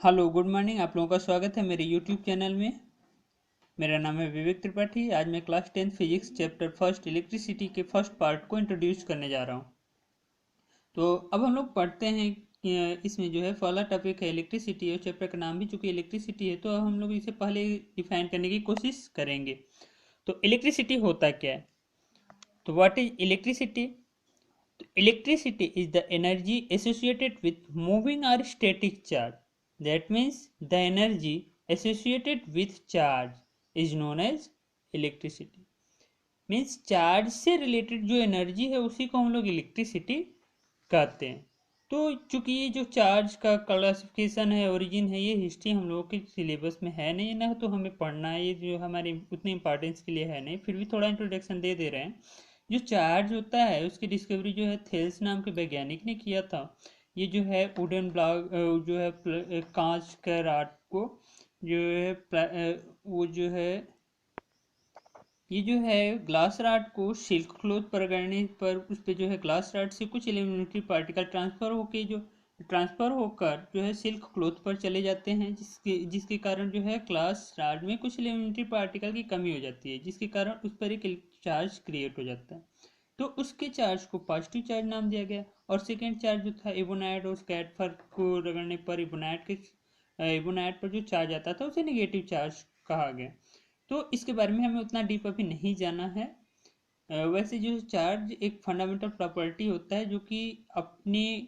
Hello good morning. आप लोगों का स्वागत है मेरे यूट्यूब चैनल में। मेरा नाम है विवेक त्रिपाठी। आज मैं class 10 physics chapter first electricity के फर्स्ट पार्ट को इंट्रोड्यूस करने जा रहा हूँ। तो अब हम लोग पढ़ते हैं कि इसमें जो है पहला टॉपिक है इलेक्ट्रिसिटी और चैप्टर का नाम भी चूंकि इलेक्ट्रिसिटी है तो अब हम लोग इसे पहले डिफाइन करने की कोशिश करेंगे। तो इलेक्ट्रिसिटी होता क्या है? तो what is electricity? Electricity is the energy associated with moving or static charge. That means the energy associated with charge is known as electricity. Means charge से रिलेटेड जो एनर्जी है उसी को हम लोग इलेक्ट्रिसिटी कहते हैं। तो चूंकि ये जो चार्ज का क्लासिफिकेशन है, ओरिजिन है, ये हिस्ट्री हम लोगों के सिलेबस में है नहीं ना, तो हमें पढ़ना है, ये जो हमारे उतने इंपॉर्टेंस के लिए है नहीं, फिर भी थोड़ा इंट्रोडक्शन दे रहे हैं। जो चार्ज होता है उसकी डिस्कवरी जो है थेल्स नाम के वैज्ञानिक ने किया था। ये जो है वुडन ब्लॉक जो है कांच का राड को जो है वो जो है ये जो है ग्लास रॉड को सिल्क क्लॉथ पर रगड़ने पर उस पर जो है ग्लास रॉड से कुछ एलिमेंट्री पार्टिकल ट्रांसफर होकर जो है सिल्क क्लॉथ पर चले जाते हैं, जिसके कारण जो है ग्लास रॉड में कुछ एलिमेंट्री पार्टिकल की कमी हो जाती है, जिसके कारण उस पर एक चार्ज क्रिएट हो जाता है। तो उसके चार्ज को पॉजिटिव चार्ज नाम दिया गया। और सेकेंड चार्ज जो था इबोनाइट और स्कैटफर को रगड़ने पर इबोनाइट पर जो चार्ज आता था उसे नेगेटिव चार्ज कहा गया। तो इसके बारे में हमें उतना डीप अभी नहीं जाना है। वैसे जो चार्ज एक फंडामेंटल प्रॉपर्टी होता है जो कि अपने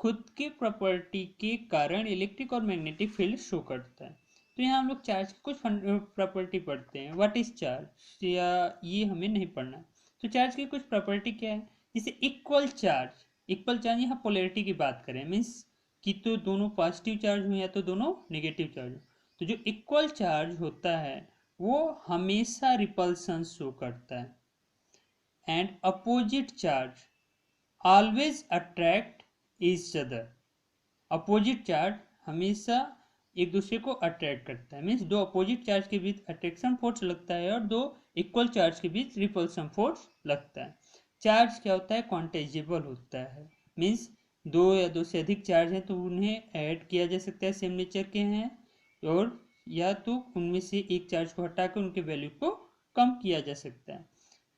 खुद के प्रॉपर्टी के कारण इलेक्ट्रिक और मैग्नेटिक फील्ड शो करता है। तो यहाँ हम लोग चार्ज की कुछ प्रॉपर्टी पढ़ते हैं। व्हाट इज चार्ज, या ये हमें नहीं पढ़ना। तो चार्ज की कुछ प्रॉपर्टी क्या है? जैसे इक्वल चार्ज यहाँ पोलैरिटी की बात करें, मीन्स कि तो दोनों पॉजिटिव चार्ज हो या तो दोनों नेगेटिव चार्ज हो। तो जो इक्वल चार्ज होता है वो हमेशा रिपल्सन शो करता है। And opposite charge always attract each other. Opposite charge हमेशा एक दूसरे को अट्रैक्ट करता है, मीन्स दो अपोजिट चार्ज के बीच अट्रैक्शन फोर्स लगता है और दो इक्वल चार्ज के बीच रिपल्सन फोर्स लगता है। चार्ज क्या होता है? क्वांटाइजेबल होता है, मीन्स दो या दो से अधिक चार्ज हैं तो उन्हें ऐड किया जा सकता है, सेम नेचर के हैं, और या तो उनमें से एक चार्ज को हटाकर उनके वैल्यू को कम किया जा सकता है।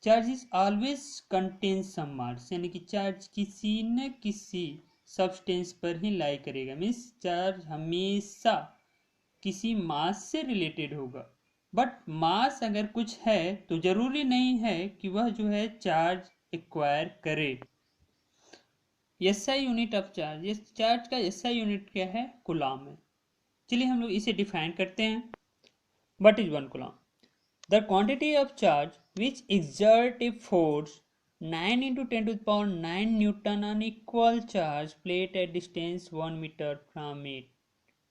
Charge is always contain some mass, यानी कि चार्ज किसी न किसी सब्सटेंस पर ही लाई करेगा, मीन्स चार्ज हमेशा किसी मास से रिलेटेड होगा। बट मास अगर कुछ है तो जरूरी नहीं है कि वह जो है चार्ज एक्वायर करे। एसआई यूनिट ऑफ चार्ज, ये चार्ज का एसआई यूनिट क्या है? कूलम है। चलिए हम लोग इसे डिफाइन करते हैं। What is one coulomb? The quantity of charge which exert a force 9 into 10 to the power 9 Newton on equal charge plate at distance 1 meter from it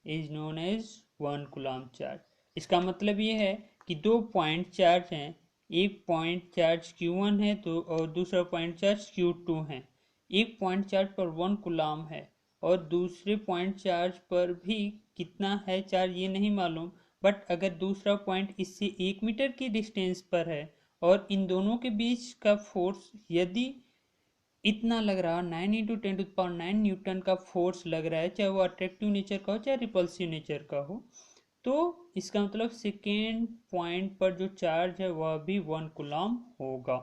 is known as 1 coulomb charge। इसका मतलब ये है कि दो point charge हैं, एक point charge Q1 है तो और दूसरा पॉइंट चार्ज Q2 है। एक पॉइंट चार्ज पर 1 कुलाम है और दूसरे पॉइंट चार्ज पर भी कितना है चार्ज ये नहीं मालूम, बट अगर दूसरा पॉइंट इससे 1 मीटर की डिस्टेंस पर है और इन दोनों के बीच का फोर्स यदि इतना लग रहा, 9 × 10⁻⁹ का फोर्स लग रहा है, चाहे वो अट्रैक्टिव नेचर का हो चाहे रिपल्सिव नेचर का हो, तो इसका मतलब सेकेंड पॉइंट पर जो चार्ज है वह भी 1 कूलम होगा।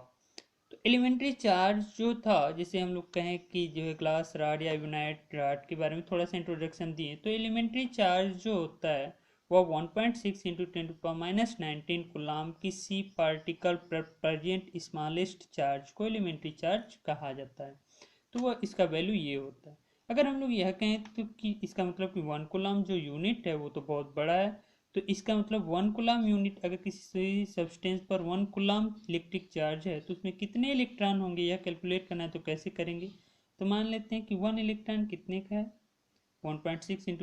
तो एलिमेंट्री चार्ज जो था, जैसे हम लोग कहें कि जो है ग्लास रॉड या इबोनाइट रॉड के बारे में थोड़ा सा इंट्रोडक्शन दिए, तो एलिमेंट्री चार्ज जो होता है वह 1.6 × 10⁻⁹ कूलम किसी पार्टिकल पर प्रेजेंट स्मॉलेस्ट चार्ज को एलिमेंट्री चार्ज कहा जाता है। तो वह इसका वैल्यू ये होता है। अगर हम लोग यह कहें तो कि इसका मतलब कि 1 कूलम जो यूनिट है वो तो बहुत बड़ा है, तो इसका मतलब 1 कूलम यूनिट, अगर किसी सब्सटेंस पर 1 कूलम इलेक्ट्रिक चार्ज है तो उसमें कितने इलेक्ट्रॉन होंगे यह कैलकुलेट करना है तो कैसे करेंगे? तो मान लेते हैं कि 1 इलेक्ट्रॉन कितने का है? 1.6 ×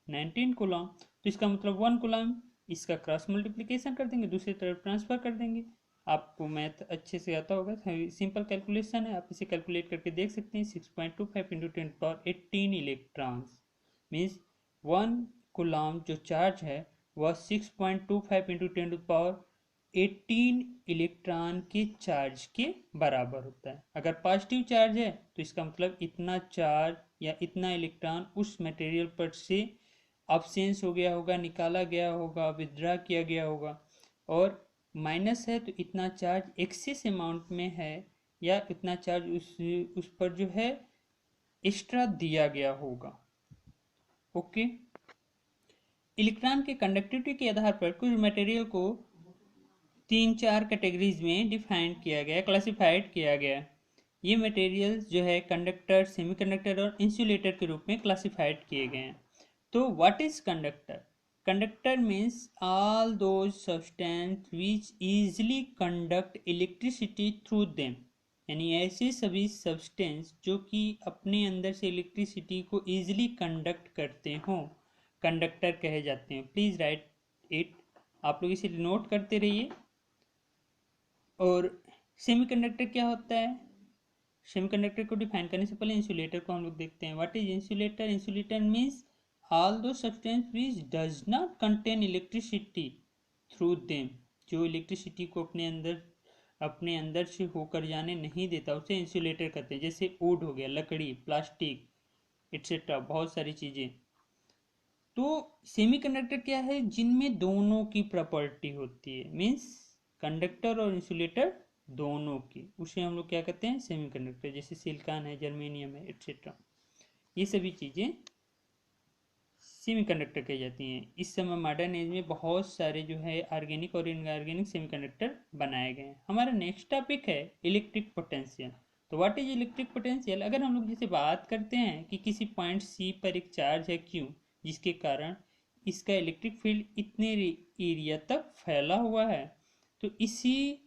10⁻⁹ कूलम। तो इसका मतलब 1 कूलम, इसका क्रॉस मल्टीप्लिकेशन कर देंगे, दूसरी तरफ ट्रांसफर कर देंगे। आपको मैथ अच्छे से आता होगा, सिंपल कैलकुलेशन है, आप इसे कैलकुलेट करके देख सकते हैं। 6.25 × 10⁻18 इलेक्ट्रॉन्स मीन्स 1 कूलम जो चार्ज है वह 6.25 × 10⁻18 इलेक्ट्रॉन के चार्ज के बराबर होता है। अगर पॉजिटिव चार्ज है तो इसका मतलब इतना चार्ज या इतना इलेक्ट्रॉन उस मटेरियल पर से अब्सेंस हो गया होगा, निकाला गया होगा, विथड्रा किया गया होगा। और माइनस है तो इतना चार्ज एक्सेस अमाउंट में है या इतना चार्ज उस पर जो है एक्स्ट्रा दिया गया होगा। ओके। इलेक्ट्रॉन के कंडक्टिविटी के आधार पर कुछ मटेरियल को 3-4 कैटेगरीज में डिफाइन किया गया, क्लासिफाइड किया गया। ये मटेरियल्स जो है कंडक्टर, सेमीकंडक्टर और इंसुलेटर के रूप में क्लासिफाइड किए गए हैं। तो what is conductor? Conductor means all those substance which easily conduct electricity through them, यानी ऐसे सभी सब्सटेंस जो कि अपने अंदर से इलेक्ट्रिसिटी को इजीली कंडक्ट करते हों, कंडक्टर कहे जाते हैं। प्लीज राइट इट, आप लोग इसे नोट करते रहिए। और सेमीकंडक्टर क्या होता है? सेमीकंडक्टर को डिफाइन करने से पहले इंसुलेटर को हम लोग देखते हैं। What is insulator? Insulator means all those substance which does not contain electricity through them, जो इलेक्ट्रिसिटी को अपने अंदर से होकर जाने नहीं देता, उसे इंसुलेटर कहते हैं। जैसे वुड हो गया, लकड़ी, प्लास्टिक एट्सेट्रा, बहुत सारी चीजें। तो सेमीकंडक्टर क्या है? जिनमें दोनों की प्रॉपर्टी होती है, मीन्स कंडक्टर और इंसुलेटर दोनों की, उसे हम लोग क्या कहते हैं? सेमीकंडक्टर। जैसे सिलिकॉन है, जर्मेनियम है एट्सेट्रा, ये सभी चीजें सेमीकंडक्टर कही जाती हैं। इस समय मॉडर्न एज में बहुत सारे जो है ऑर्गेनिक और इनऑर्गेनिक सेमीकंडक्टर बनाए गए हैं। हमारा नेक्स्ट टॉपिक है इलेक्ट्रिक पोटेंशियल। तो व्हाट इज इलेक्ट्रिक पोटेंशियल? अगर हम लोग जैसे बात करते हैं कि किसी पॉइंट सी पर एक चार्ज है Q, जिसके कारण इसका इलेक्ट्रिक फील्ड इतने एरिया तक फैला हुआ है, तो इसी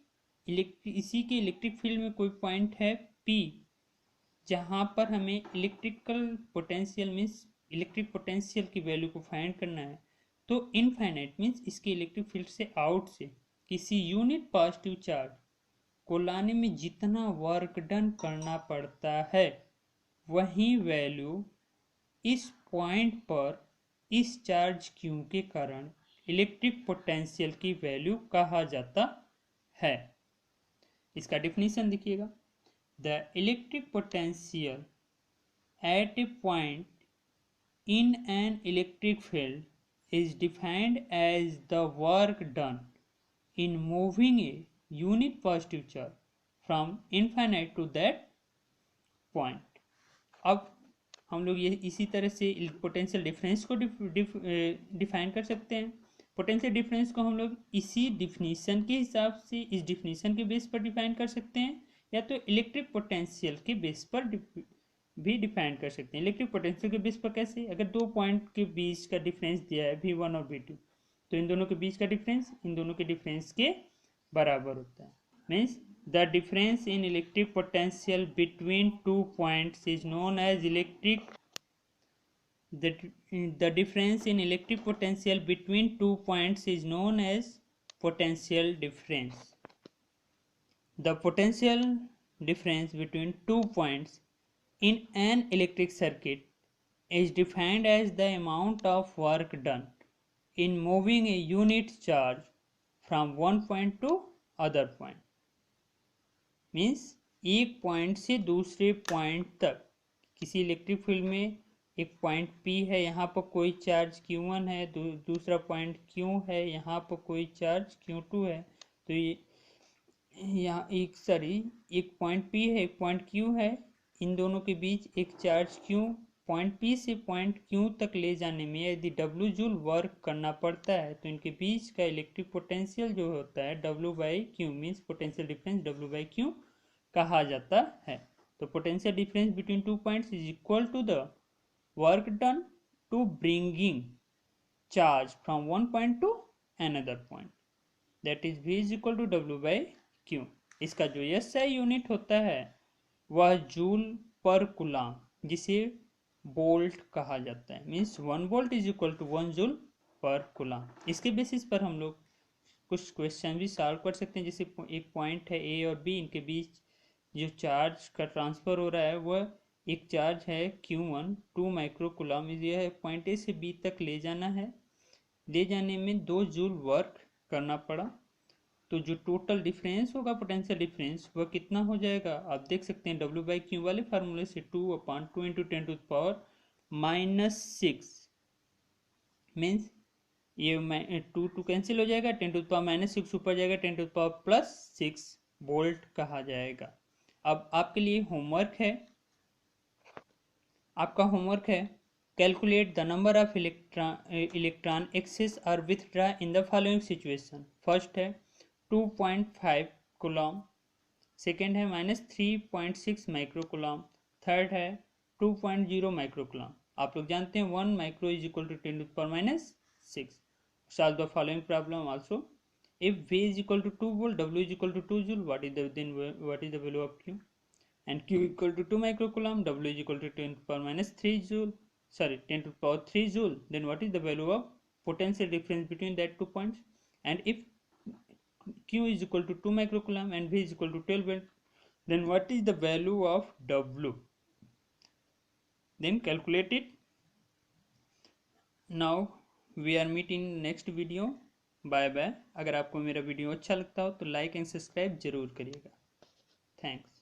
के इलेक्ट्रिक फील्ड में कोई पॉइंट है P, जहाँ पर हमें electrical potential means electric potential की वैल्यू को फाइंड करना है। तो इनफाइनाइट मीन्स इसके इलेक्ट्रिक फील्ड से आउट से किसी यूनिट पॉजिटिव चार्ज को लाने में जितना वर्क डन करना पड़ता है, वही वैल्यू इस पॉइंट पर इस चार्ज Q के कारण इलेक्ट्रिक पोटेंशियल की वैल्यू कहा जाता है। इसका डिफिनीशन देखिएगा। The electric potential at a point in an electric field is defined as the work done in moving a unit positive charge from infinite to that point। अब हम लोग ये इसी तरह से पोटेंशियल डिफरेंस को डिफाइन कर सकते हैं। पोटेंशियल डिफरेंस को हम लोग इसी डिफिनीशन के हिसाब से, इस डिफिनीशन के बेस पर डिफाइन कर सकते हैं, या तो इलेक्ट्रिक पोटेंशियल के बेस पर भी डिफाइन कर सकते हैं। इलेक्ट्रिक पोटेंशियल के बेस पर कैसे? अगर दो पॉइंट के बीच का डिफरेंस दिया है V1 और V2, तो इन दोनों के बीच का डिफरेंस इन दोनों के डिफरेंस के बराबर होता है। Means the difference in electric potential between two points is known as the difference in electric potential between 2 points is known as potential difference। The potential difference between 2 points in an electric circuit is defined as the amount of work done in moving a unit charge from one point to other point। Means एक point से दूसरे point तक किसी electric field में एक point P है, यहाँ पर कोई चार्ज Q1 है, दूसरा पॉइंट Q है, यहाँ पर कोई चार्ज Q2 है। तो ये यहाँ एक पॉइंट P है, एक पॉइंट Q है, इन दोनों के बीच एक चार्ज Q, पॉइंट P से पॉइंट Q तक ले जाने में यदि W जूल वर्क करना पड़ता है, तो इनके बीच का इलेक्ट्रिक पोटेंशियल जो होता है W/Q means potential difference W/Q कहा जाता है। तो potential difference between two points is equal to the work done to bringing charge from one point to another point, that is V is equal to W/Q। इसका जो SI unit होता है वह joule per coulomb, जिसे volt कहा जाता है। Means 1 volt is equal to 1 joule per coulomb. इसके बेसिस पर हम लोग कुछ क्वेश्चन भी सॉल्व कर सकते हैं। जैसे एक पॉइंट है A और B, इनके बीच जो चार्ज का ट्रांसफर हो रहा है वह एक चार्ज है Q1 2 माइक्रो कूलम। यह पॉइंट A से B तक ले जाना है, ले जाने में 2 जूल वर्क करना पड़ा। तो जो टोटल डिफरेंस होगा पोटेंशियल डिफरेंस वह कितना हो जाएगा? आप देख सकते हैं W/Q वाले फार्मूले से 2/2 × 10⁻⁻⁶ मीन्स ये 2 कैंसिल हो जाएगा, 10⁻⁻6 ऊपर जाएगा, 10⁻+6 वोल्ट कहा जाएगा। अब आपके लिए होमवर्क है, आपका होमवर्क है calculate the number of electron excess और withdraw in the following situation. First है 2.5 कूलम, सेकेंड है -3.6 माइक्रोकूलम, थर्ड है 2.0 माइक्रोकूलम। आप लोग जानते हैं 1 micro is equal to 10⁻⁶। Solve the following problem also. If V is equal to 2 volt, W is equal to 2 joule, what is the value of Q? And Q equal to 2 microcoulomb, W is equal to 10⁻³ joule, 10⁻³ joule. Then what is the value of potential difference between that 2 points? And if Q is equal to 2 microcoulomb and V is equal to 12 volt, then what is the value of W? Then calculate it. Now we are meeting next video. Bye bye. अगर आपको मेरा video अच्छा लगता हो तो like and subscribe जरूर करिएगा। Thanks.